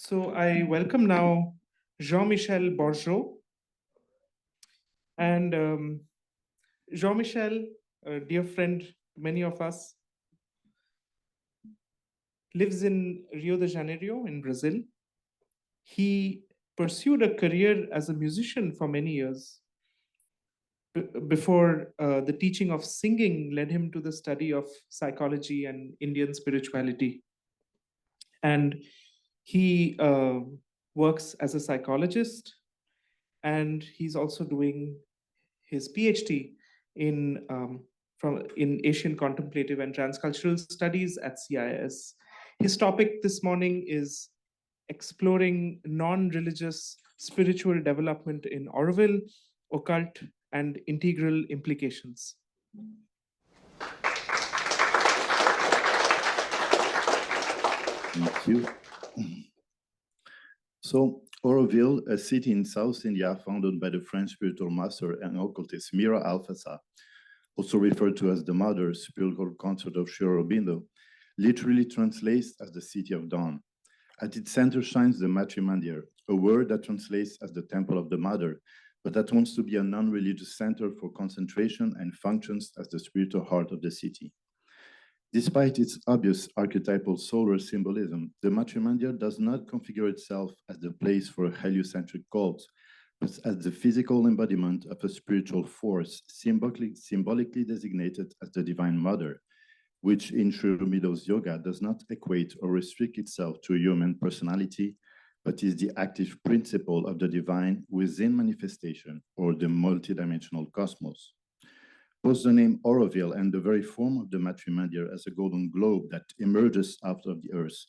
So I welcome now Jean-Michel Borgeaud. And Jean-Michel, a dear friend to many of us, lives in Rio de Janeiro in Brazil. He pursued a career as a musician for many years before the teaching of singing led him to the study of psychology and Indian spirituality. And he works as a psychologist, and he's also doing his PhD in Asian Contemplative and Transcultural Studies at CIS. His topic this morning is exploring non-religious spiritual development in Auroville, occult, and integral implications. Thank you. So, Auroville, a city in South India founded by the French spiritual master and occultist Mirra Alfassa, also referred to as the Mother, Spiritual Consort of Sri Aurobindo, literally translates as the city of dawn. At its center shines the Matrimandir, a word that translates as the temple of the Mother, but that wants to be a non-religious center for concentration and functions as the spiritual heart of the city. Despite its obvious archetypal solar symbolism, the Matrimandir does not configure itself as the place for a heliocentric cult, but as the physical embodiment of a spiritual force symbolically designated as the Divine Mother, which in Sri Aurobindo's yoga does not equate or restrict itself to a human personality, but is the active principle of the divine within manifestation or the multidimensional cosmos. Both the name Auroville and the very form of the Matrimandir as a golden globe that emerges out of the earth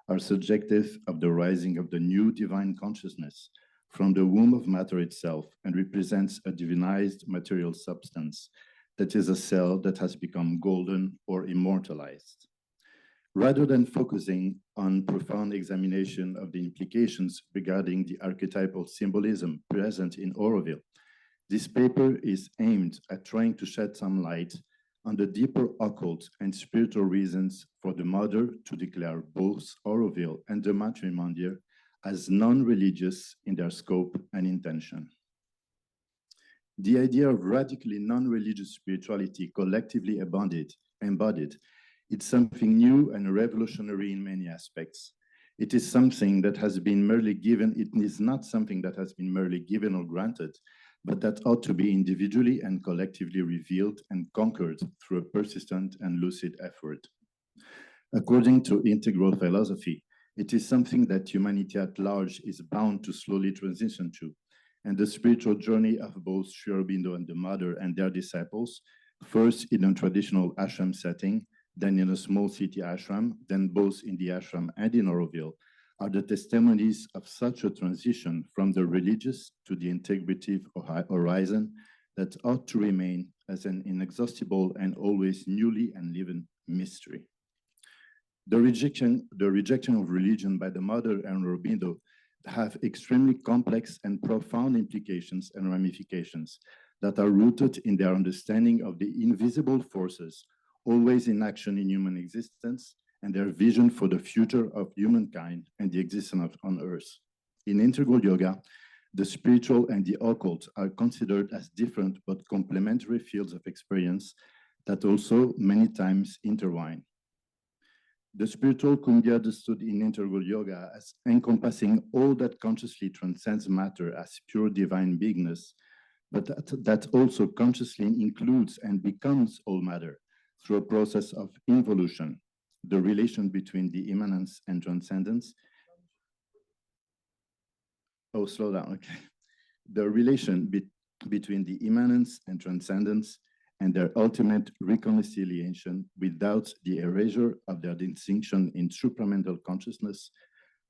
are suggestive of the rising of the new divine consciousness from the womb of matter itself and represents a divinized material substance that is a cell that has become golden or immortalized. Rather than focusing on profound examination of the implications regarding the archetypal symbolism present in Auroville, this paper is aimed at trying to shed some light on the deeper occult and spiritual reasons for the Mother to declare both Auroville and the Matrimandir as non-religious in their scope and intention. The idea of radically non-religious spirituality collectively embodied, it's something new and revolutionary in many aspects. It is something that has been merely given, it is not something that has been merely given or granted, but that ought to be individually and collectively revealed and conquered through a persistent and lucid effort. According to integral philosophy, it is something that humanity at large is bound to slowly transition to, and the spiritual journey of both Sri Aurobindo and the Mother and their disciples, first in a traditional ashram setting, then in a small city ashram, then both in the ashram and in Auroville, are the testimonies of such a transition from the religious to the integrative horizon that ought to remain as an inexhaustible and always newly and living mystery. The rejection of religion by the Mother and Aurobindo have extremely complex and profound implications and ramifications that are rooted in their understanding of the invisible forces always in action in human existence and their vision for the future of humankind and the existence on Earth. In integral yoga, the spiritual and the occult are considered as different but complementary fields of experience that also many times intertwine. The spiritual can be understood in integral yoga as encompassing all that consciously transcends matter as pure divine beingness, but that also consciously includes and becomes all matter through a process of involution, the relation between the immanence and transcendence. Oh, slow down, okay. The relation between the immanence and transcendence and their ultimate reconciliation without the erasure of their distinction in supramental consciousness,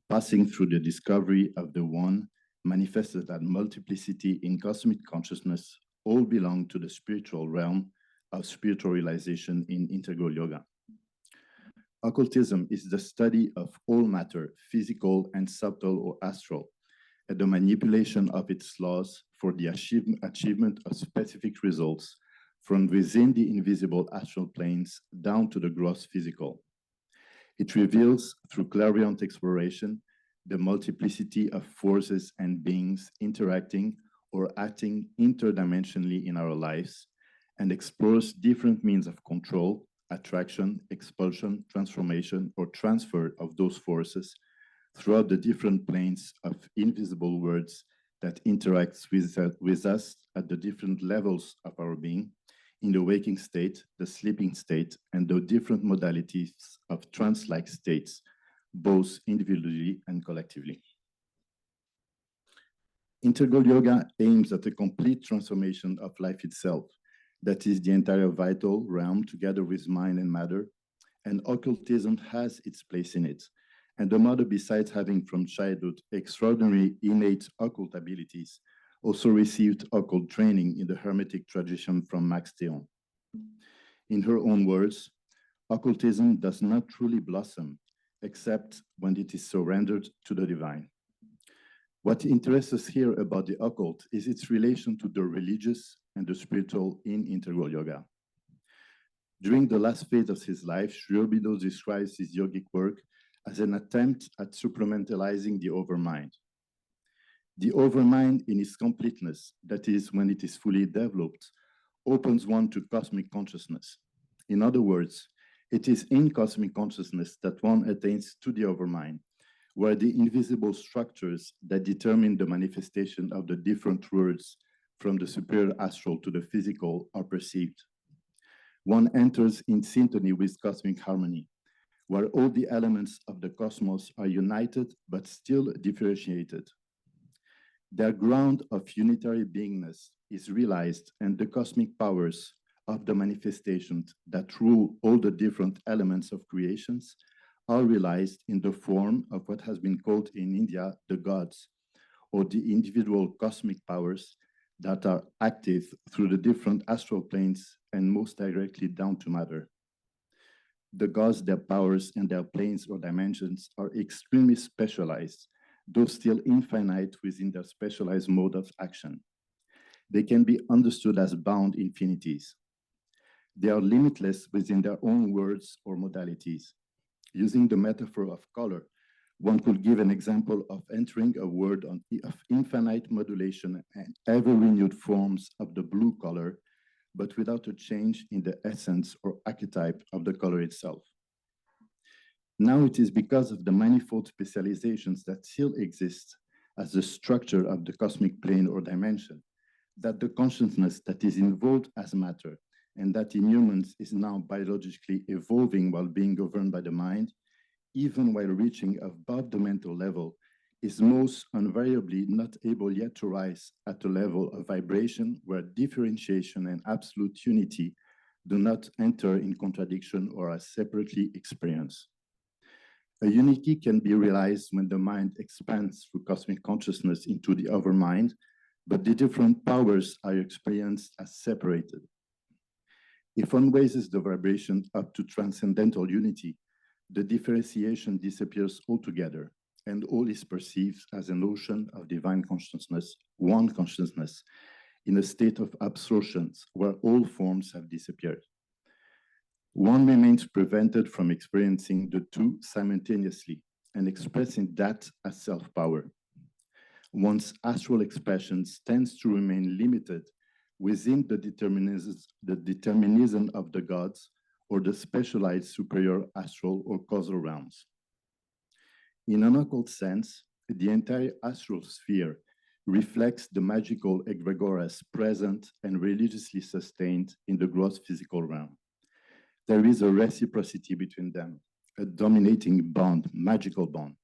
passing through the discovery of the one manifested as multiplicity in cosmic consciousness, all belong to the spiritual realm of spiritual realization in integral yoga. Occultism is the study of all matter, physical and subtle or astral, and the manipulation of its laws for the achievement of specific results from within the invisible astral planes down to the gross physical. It reveals, through clairvoyant exploration, the multiplicity of forces and beings interacting or acting interdimensionally in our lives, and explores different means of control, attraction, expulsion, transformation, or transfer of those forces throughout the different planes of invisible worlds that interacts with us at the different levels of our being, in the waking state, the sleeping state, and the different modalities of trance-like states, both individually and collectively. Integral yoga aims at a complete transformation of life itself, that is the entire vital realm together with mind and matter, and occultism has its place in it. And the mother, besides having from childhood extraordinary innate occult abilities, also received occult training in the Hermetic tradition from Max Theon. In her own words, occultism does not truly blossom except when it is surrendered to the divine. What interests us here about the occult is its relation to the religious and the spiritual in integral yoga. During the last phase of his life, Sri Aurobindo describes his yogic work as an attempt at supramentalizing the overmind. The overmind in its completeness, that is, when it is fully developed, opens one to cosmic consciousness. In other words, it is in cosmic consciousness that one attains to the overmind, where the invisible structures that determine the manifestation of the different worlds from the superior astral to the physical are perceived. One enters in sympathy with cosmic harmony, where all the elements of the cosmos are united but still differentiated. Their ground of unitary beingness is realized, and the cosmic powers of the manifestations that rule all the different elements of creations are realized in the form of what has been called in India the gods, or the individual cosmic powers that are active through the different astral planes and most directly down to matter. The gods, their powers, and their planes or dimensions are extremely specialized, though still infinite within their specialized mode of action. They can be understood as bound infinities. They are limitless within their own words or modalities. Using the metaphor of color, one could give an example of entering a world of infinite modulation and ever-renewed forms of the blue color, but without a change in the essence or archetype of the color itself. Now it is because of the manifold specializations that still exist as the structure of the cosmic plane or dimension, that the consciousness that is involved as matter, and that in humans is now biologically evolving while being governed by the mind, even while reaching above the mental level, is most invariably not able yet to rise at a level of vibration where differentiation and absolute unity do not enter in contradiction or are separately experienced. A unity can be realized when the mind expands through cosmic consciousness into the overmind, but the different powers are experienced as separated. If one raises the vibration up to transcendental unity, the differentiation disappears altogether, and all is perceived as an ocean of divine consciousness, one consciousness, in a state of absorption where all forms have disappeared. One remains prevented from experiencing the two simultaneously and expressing that as self-power. One's astral expressions tends to remain limited within the determinism of the gods or the specialized superior astral or causal realms. In an occult sense, the entire astral sphere reflects the magical egregoras present and religiously sustained in the gross physical realm. There is a reciprocity between them, a dominating bond, magical bond.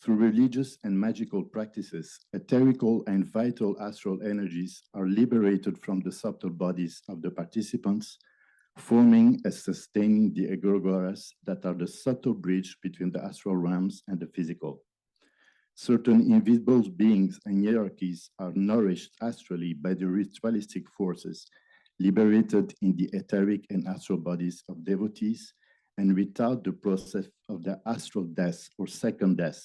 Through religious and magical practices, etherical and vital astral energies are liberated from the subtle bodies of the participants, forming and sustaining the egregoras that are the subtle bridge between the astral realms and the physical. Certain invisible beings and hierarchies are nourished astrally by the ritualistic forces liberated in the etheric and astral bodies of devotees and without the process of the astral death or second death,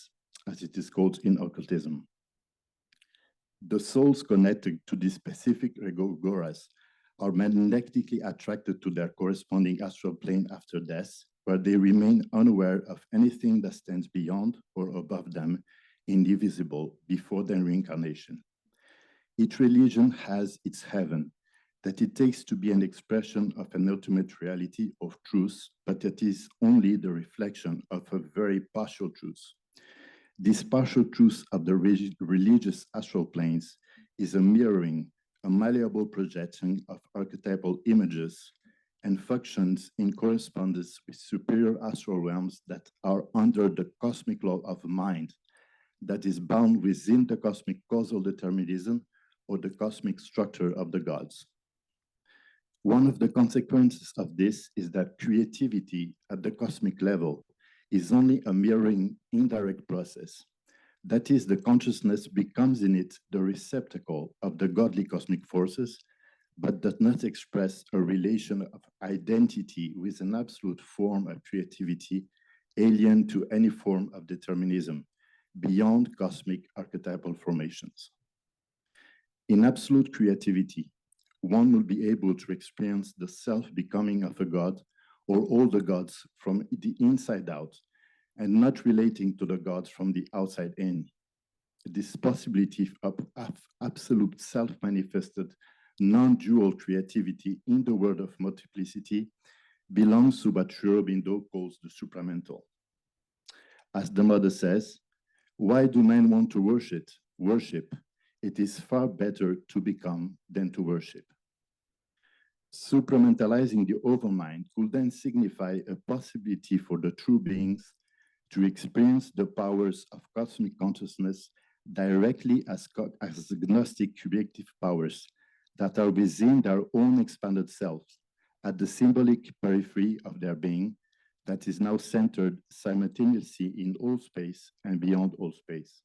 as it is called in occultism. The souls connected to these specific egregoras are magnetically attracted to their corresponding astral plane after death, where they remain unaware of anything that stands beyond or above them, indivisible, before their reincarnation. Each religion has its heaven, that it takes to be an expression of an ultimate reality of truth, but it is only the reflection of a very partial truth. This partial truth of the religious astral planes is a mirroring, a malleable projection of archetypal images, and functions in correspondence with superior astral realms that are under the cosmic law of mind, that is bound within the cosmic causal determinism or the cosmic structure of the gods. One of the consequences of this is that creativity at the cosmic level is only a mirroring indirect process. That is, the consciousness becomes in it the receptacle of the godly cosmic forces, but does not express a relation of identity with an absolute form of creativity alien to any form of determinism, beyond cosmic archetypal formations. In absolute creativity, one will be able to experience the self-becoming of a god or all the gods from the inside out, and not relating to the gods from the outside in. This possibility of absolute self-manifested non-dual creativity in the world of multiplicity belongs to what Aurobindo calls the supramental. As the mother says, why do men want to worship? It is far better to become than to worship. Supramentalizing the overmind could then signify a possibility for the true beings to experience the powers of cosmic consciousness directly as Gnostic creative powers that are within their own expanded selves, at the symbolic periphery of their being that is now centered simultaneously in all space and beyond all space.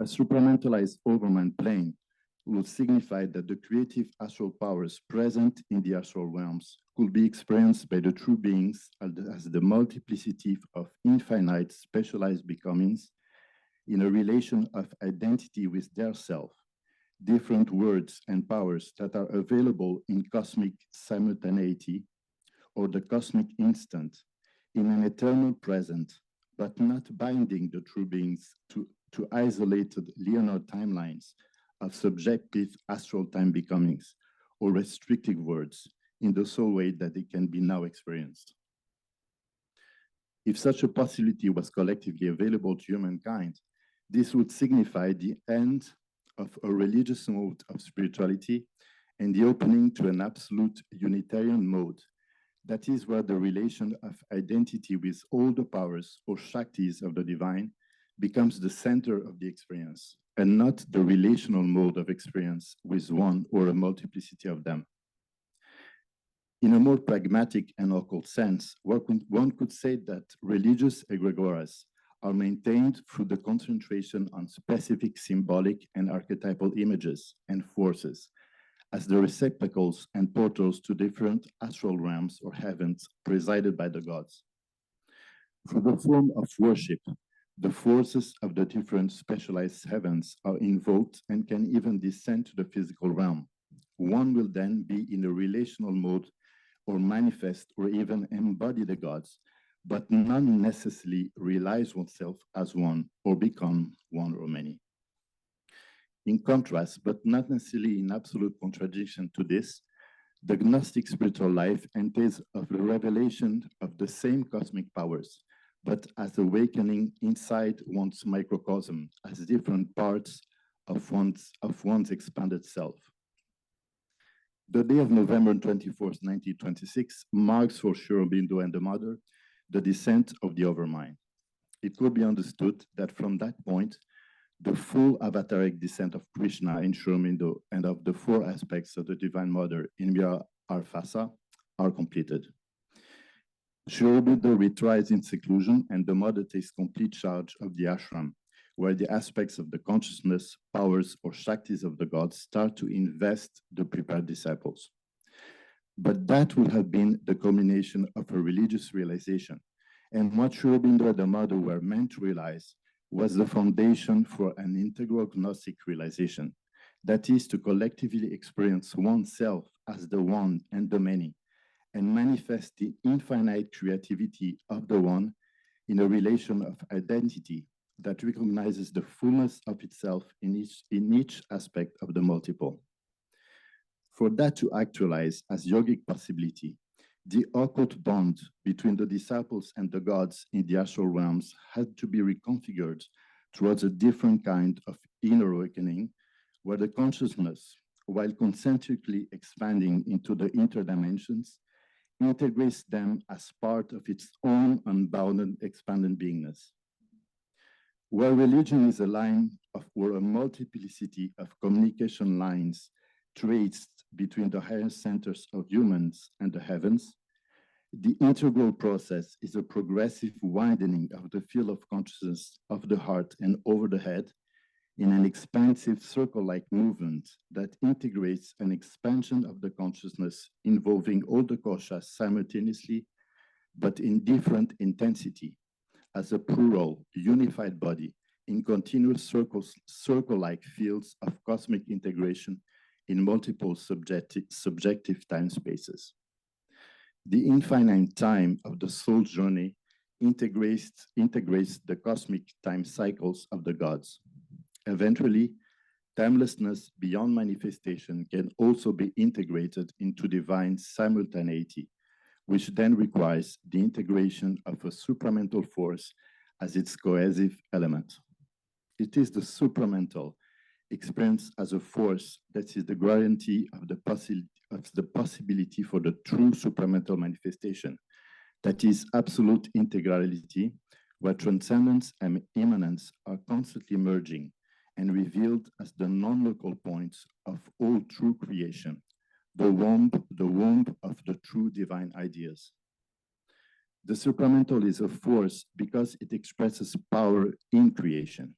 A supramentalized overmind plane would signify that the creative astral powers present in the astral realms could be experienced by the true beings as the multiplicity of infinite specialized becomings in a relation of identity with their self, different words and powers that are available in cosmic simultaneity or the cosmic instant in an eternal present, but not binding the true beings to isolated linear timelines of subjective astral time becomings or restrictive words in the sole way that it can be now experienced. If such a possibility was collectively available to humankind, this would signify the end of a religious mode of spirituality and the opening to an absolute Unitarian mode. That is where the relation of identity with all the powers or Shaktis of the divine becomes the center of the experience, and not the relational mode of experience with one or a multiplicity of them. In a more pragmatic and occult sense, one could say that religious egregoras are maintained through the concentration on specific symbolic and archetypal images and forces as the receptacles and portals to different astral realms or heavens presided by the gods. Through the form of worship, the forces of the different specialized heavens are invoked and can even descend to the physical realm. One will then be in a relational mode or manifest or even embody the gods, but not necessarily realize oneself as one or become one or many. In contrast, but not necessarily in absolute contradiction to this, the Gnostic spiritual life entails of the revelation of the same cosmic powers, but as awakening inside one's microcosm as different parts of one's expanded self. The day of November 24th, 1926 marks for Sri Aurobindo and the Mother the descent of the overmind. It could be understood that from that point, the full avataric descent of Krishna in Sri Aurobindo and of the four aspects of the Divine Mother in Mirra Alfassa are completed. Sri Aurobindo retires in seclusion and the Mother takes complete charge of the ashram, where the aspects of the consciousness, powers, or Shaktis of the gods start to invest the prepared disciples. But that would have been the culmination of a religious realization. And what Sri Aurobindo and the Mother were meant to realize was the foundation for an integral Gnostic realization. That is to collectively experience oneself as the one and the many, and manifest the infinite creativity of the one in a relation of identity that recognizes the fullness of itself in each aspect of the multiple. For that to actualize as yogic possibility, the occult bond between the disciples and the gods in the astral realms had to be reconfigured towards a different kind of inner awakening, where the consciousness, while concentrically expanding into the interdimensions, integrates them as part of its own unbounded, expanded beingness. Where religion is a line of, or a multiplicity of communication lines traced between the higher centers of humans and the heavens, the integral process is a progressive widening of the field of consciousness of the heart and over the head in an expansive circle-like movement that integrates an expansion of the consciousness involving all the koshas simultaneously, but in different intensity, as a plural, unified body in continuous circle-like fields of cosmic integration in multiple subjective time spaces. The infinite time of the soul journey integrates the cosmic time cycles of the gods. Eventually, timelessness beyond manifestation can also be integrated into divine simultaneity, which then requires the integration of a supramental force as its cohesive element. It is the supramental experience as a force that is the guarantee of the possibility for the true supramental manifestation, that is absolute integrality, where transcendence and immanence are constantly merging and revealed as the non-local points of all true creation, the womb of the true divine ideas. The supramental is a force because it expresses power in creation.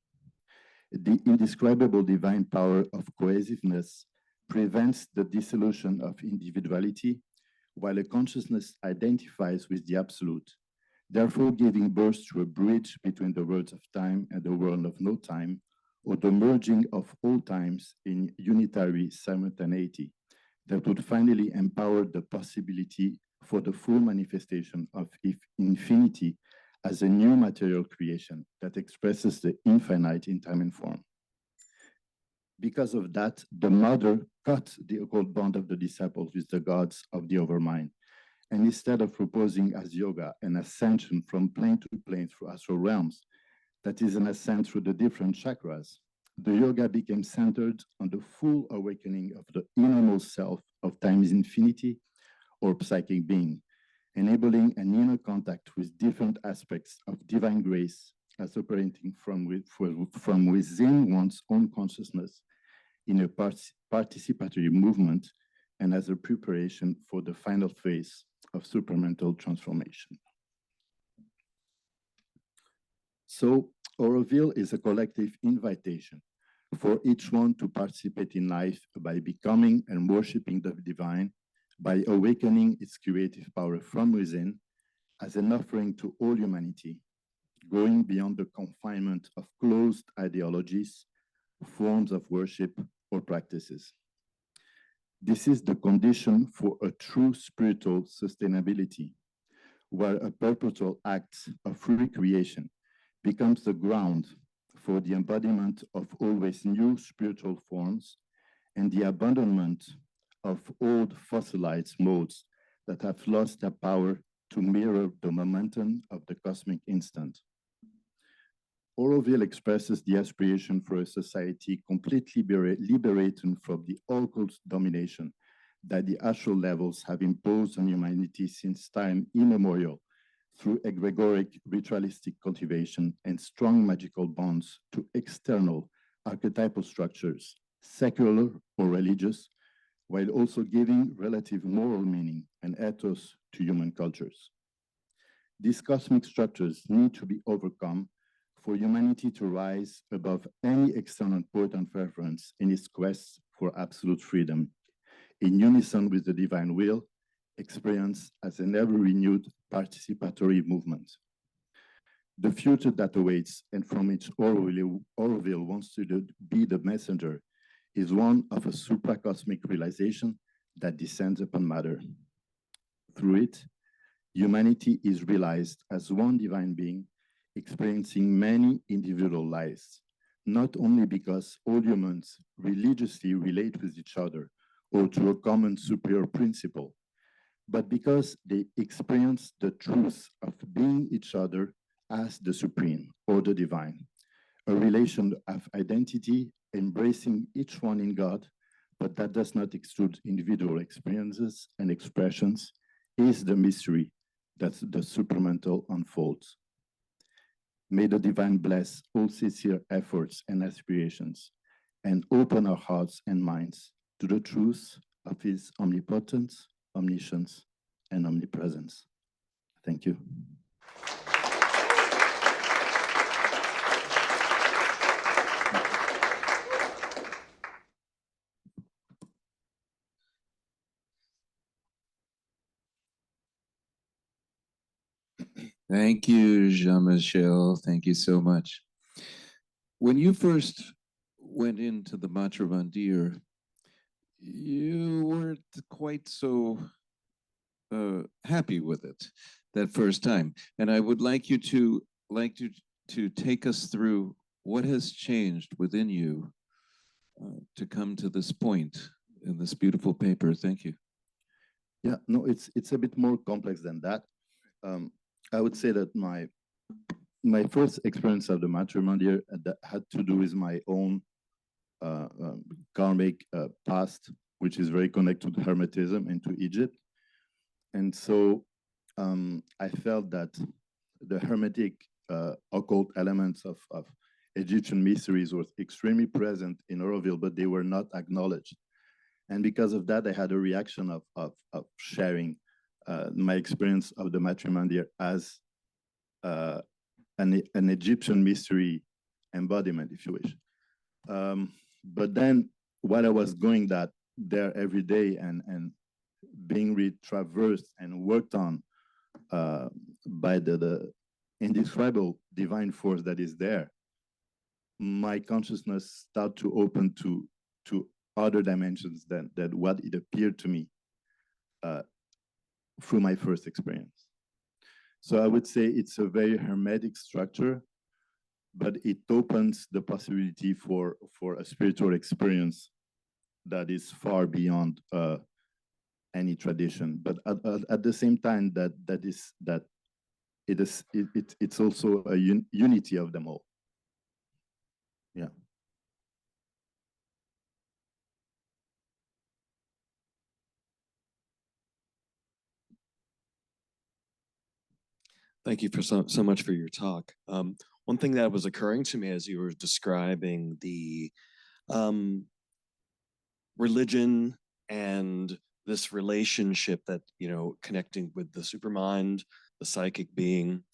The indescribable divine power of cohesiveness prevents the dissolution of individuality, while a consciousness identifies with the absolute, therefore giving birth to a bridge between the worlds of time and the world of no time, or the merging of all times in unitary simultaneity that would finally empower the possibility for the full manifestation of infinity as a new material creation that expresses the infinite in time and form. Because of that, the mother cut the occult bond of the disciples with the gods of the overmind. And instead of proposing as yoga an ascension from plane to plane through astral realms, that is an ascent through the different chakras, the yoga became centered on the full awakening of the innermost self of time's infinity or psychic being, enabling an inner contact with different aspects of divine grace as operating from within one's own consciousness in a participatory movement and as a preparation for the final phase of supramental transformation. So Auroville is a collective invitation for each one to participate in life by becoming and worshiping the divine, by awakening its creative power from within as an offering to all humanity, going beyond the confinement of closed ideologies, forms of worship, or practices. This is the condition for a true spiritual sustainability, where a perpetual act of recreation becomes the ground for the embodiment of always new spiritual forms and the abandonment of old fossilized modes that have lost their power to mirror the momentum of the cosmic instant. Auroville expresses the aspiration for a society completely liberated from the occult domination that the astral levels have imposed on humanity since time immemorial through egregoric ritualistic cultivation and strong magical bonds to external archetypal structures, secular or religious, while also giving relative moral meaning and ethos to human cultures. These cosmic structures need to be overcome for humanity to rise above any external point of reference in its quest for absolute freedom, in unison with the divine will, experienced as an ever-renewed participatory movement. The future that awaits and from which Auroville wants to be the messenger is one of a supra cosmic realization that descends upon matter. Through it, humanity is realized as one divine being experiencing many individual lives, not only because all humans religiously relate with each other or to a common superior principle, but because they experience the truth of being each other as the supreme or the divine, a relation of identity embracing each one in God, but that does not exclude individual experiences and expressions, is the mystery that the supramental unfolds. May the divine bless all sincere efforts and aspirations and open our hearts and minds to the truth of his omnipotence, omniscience, and omnipresence. Thank you. Thank you, Jean-Michel. Thank you so much. When you first went into the Matrimandir, you weren't quite so happy with it that first time. And I would like you to take us through what has changed within you to come to this point in this beautiful paper. Thank you. Yeah, no, it's a bit more complex than that. I would say that my first experience of the Matrimandir had to do with my own karmic past, which is very connected to Hermetism and to Egypt. And so I felt that the Hermetic occult elements of Egyptian mysteries were extremely present in Auroville, but they were not acknowledged. And because of that, I had a reaction of sharing my experience of the Matrimandir as an Egyptian mystery embodiment, if you wish. But then while I was going there every day and being traversed and worked on by the indescribable divine force that is there, my consciousness started to open to other dimensions than what it appeared to me through my first experience. So I would say it's a very hermetic structure, but it opens the possibility for a spiritual experience that is far beyond any tradition. But at the same time, it's also a unity of them all. Yeah. Thank you for so much for your talk. One thing that was occurring to me as you were describing the religion and this relationship that, connecting with the supermind, the psychic being,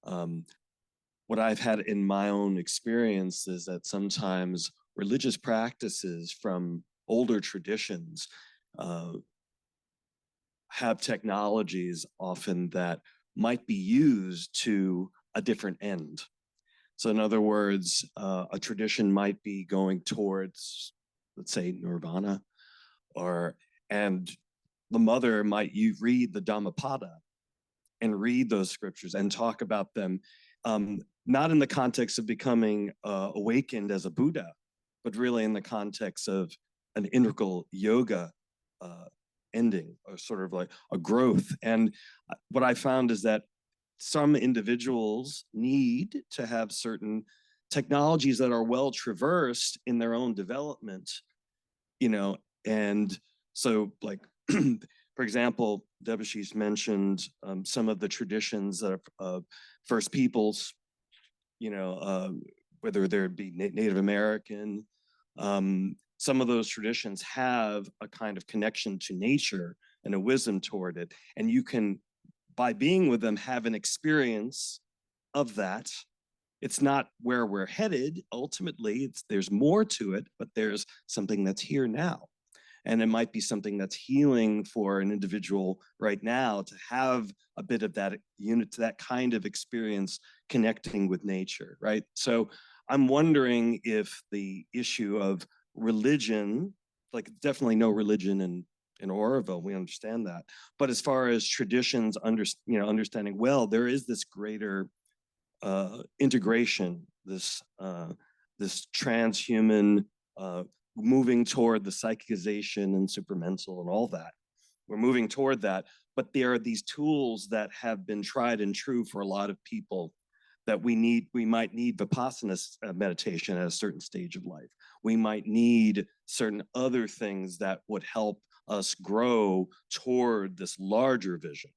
what I've had in my own experience is that sometimes religious practices from older traditions have technologies often that might be used to a different end. So in other words, a tradition might be going towards, let's say, nirvana, and the mother might read the Dhammapada and read those scriptures and talk about them, not in the context of becoming awakened as a Buddha, but really in the context of an integral yoga ending, or sort of like a growth. And what I found is that some individuals need to have certain technologies that are well traversed in their own development, and so like, for example, Debashish mentioned some of the traditions that are First Peoples, whether there be Native American, some of those traditions have a kind of connection to nature and a wisdom toward it. And you can, by being with them, have an experience of that. It's not where we're headed, ultimately. There's more to it, but there's something that's here now. And it might be something that's healing for an individual right now to have a bit of that that kind of experience connecting with nature, right? So I'm wondering if the issue of religion, like definitely no religion in in Auroville. We understand that. But as far as traditions, understanding, well, there is this greater integration, this transhuman moving toward the psychization and supramental and all that. We're moving toward that, but there are these tools that have been tried and true for a lot of people that we might need Vipassana meditation at a certain stage of life. We might need certain other things that would help us grow toward this larger vision,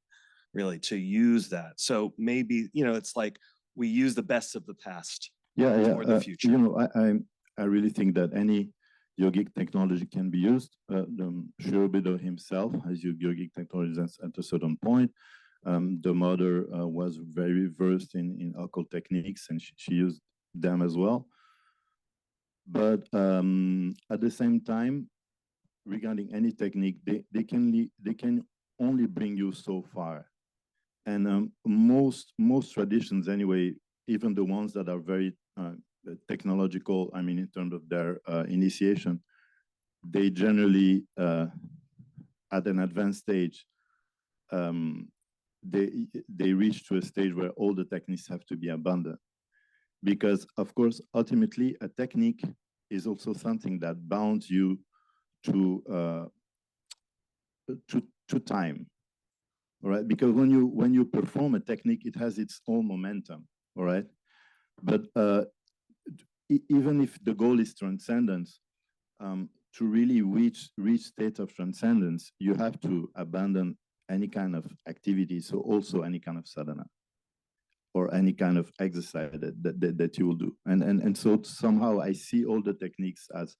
really, to use that. So maybe, it's like we use the best of the past toward the future. I really think that any yogic technology can be used. Sri Aurobindo himself has used yogic technologies at a certain point. The mother was very versed in occult techniques, and she used them as well. But at the same time, regarding any technique, they can only bring you so far. And most traditions, anyway, even the ones that are very technological, I mean, in terms of their initiation, they generally, at an advanced stage, they reach to a stage where all the techniques have to be abandoned. Because, of course, ultimately, a technique is also something that bounds you to time, all right? Because when you perform a technique, it has its own momentum, all right? But even if the goal is transcendence, to really reach state of transcendence, you have to abandon any kind of activity, so also any kind of sadhana or any kind of exercise that you will do. And so somehow I see all the techniques as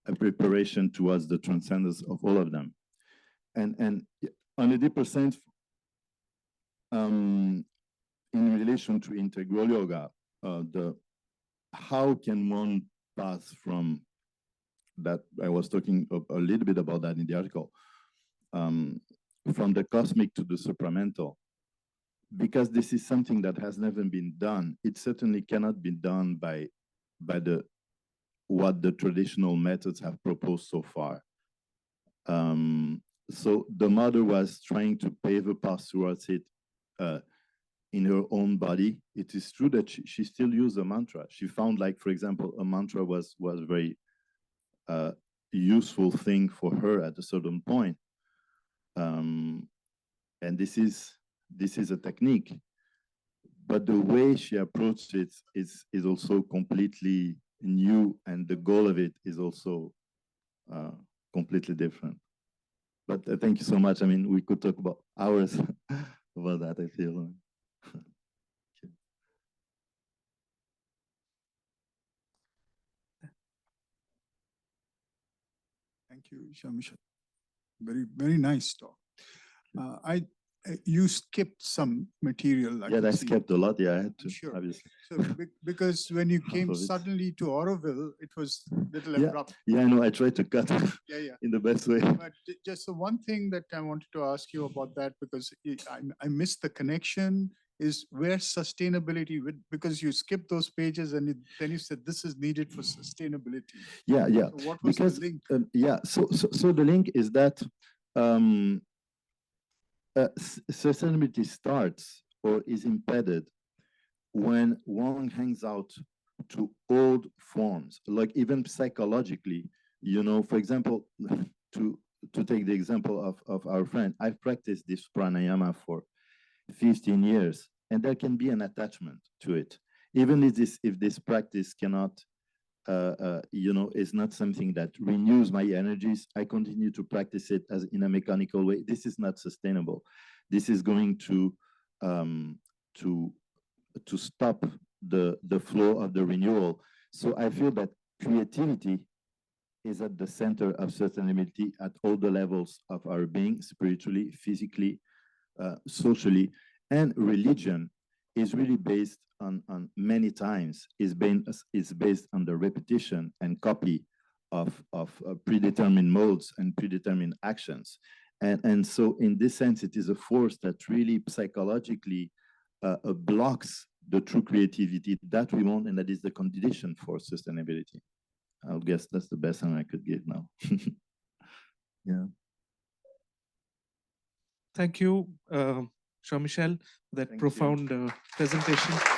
a preparation towards the transcendence of all of them. And on a deeper sense, in relation to integral yoga, how can one pass from that? I was talking a little bit about that in the article, from the cosmic to the supramental, because this is something that has never been done. It certainly cannot be done by what the traditional methods have proposed so far. So the mother was trying to pave a path towards it in her own body. It is true that she still used a mantra. She found, like, for example, a mantra was very useful thing for her at a certain point. And this is a technique, but the way she approached it is also completely new, and the goal of it is also completely different. But thank you so much. I mean, we could talk about hours about that, I feel. Thank you, Jean-Michel. Very nice talk. You skipped some material. I skipped a lot. Yeah, I had to, sure. Obviously. So, because when you came suddenly to Auroville, it was a little abrupt. Yeah, I know. I tried to cut in the best way. But just the one thing that I wanted to ask you about that, because I missed the connection, is where sustainability, because you skipped those pages and then you said this is needed for sustainability. Yeah. So what was the link? So the link is that sustainability starts or is impeded when one hangs out to old forms, like even psychologically, for example, to take the example of our friend, I've practiced this pranayama for 15 years, and there can be an attachment to it. Even if this practice cannot, is not something that renews my energies, I continue to practice it as in a mechanical way. This is not sustainable. This is going to stop the flow of the renewal. So I feel that creativity is at the center of sustainability at all the levels of our being, spiritually, physically, socially, and religion is really based on many times is based on the repetition and copy of predetermined modes and predetermined actions. And so in this sense, it is a force that really psychologically blocks the true creativity that we want, and that is the condition for sustainability. I guess that's the best one I could give now. Yeah. Thank you, Jean-Michel, for that Thank you. profound presentation.